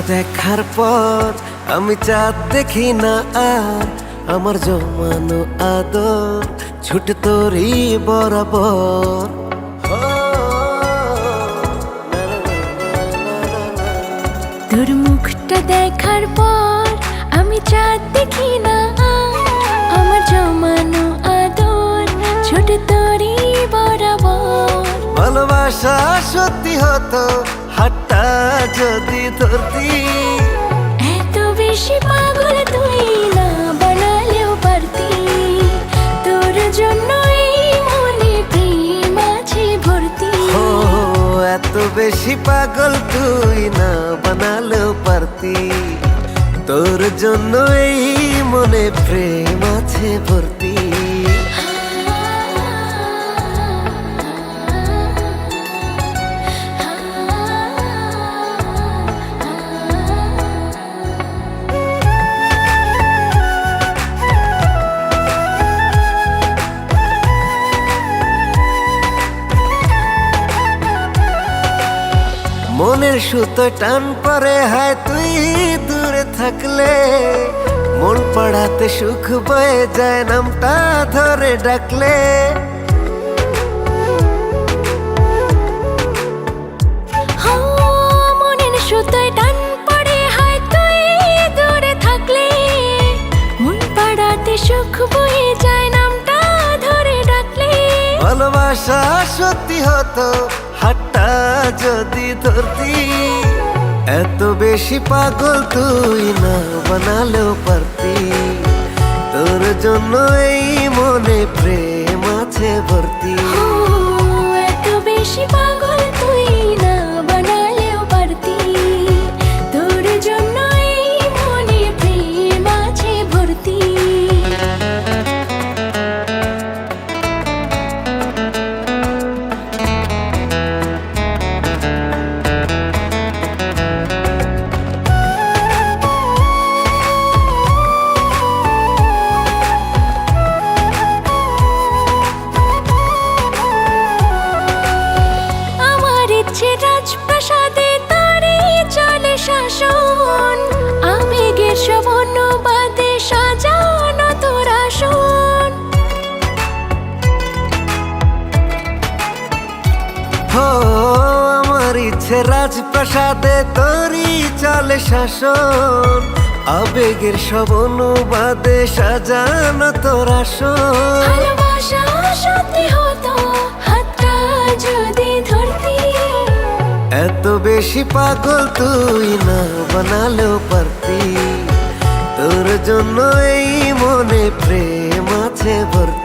দেখার পর আমি চাঁদ দেখি না আর, আমার জমানো আদর ছুটে তোরই বরাবর। তোর মুখটা দেখার পর আমি চাঁদ দেখি না আর, আমার জমানো আদর ছোট তোরই বরাবর। ভালোবাসা সত্যি হতো হাতটা যদি ধরতি, এত বেশি পাগল তুই না বানালেও পারতি। তোর জন্য এই মনে প্রেম আছে ভর্তি। ও এত বেশি পাগল তুই না বানালেও পারতি, তোর জন্য এই মনে প্রেম আছে ভর্তি। মনের সুতো টান পরে হায় তুই দূরে থাকলে, মন পাড়াতে সুখ বয়ে যায় নামটা ধরে ডাকলে। মনের সুতোয় টান পড়ে হায় তুই দূরে থাকলে, মন পাড়াতে সুখ বয়ে যায় নামটা ধরে ডাকলে। ভালোবাসা সত্যি হতো হাতটা যদি ধরতি, এত বেশি পাগল তুই না বানালেও পারতি, তোর জন্য এই মনে প্রেম আছে ভর্তি। এত বেশি পাগল তুই না বানালেও পারতি, তোর জন্য এই মনে প্রেম আছে ভর্তি। রাজপ্রাসাদে তারই চলে শাসন, আবেগের সব অনুবাদে সাজানো তোর আসন। আমার ইচ্ছে রাজপ্রাসাদে তোরই চলে শাসন, আবেগের সব অনুবাদে সাজানো তোর আসন। ভালোবাসা সত্যি হতো হাতটা যদি ধরতি, এত বেশি পাগল তুই না বানালেও পারতি, তোর জন্য এই মনে প্রেম আছে ভর্তি।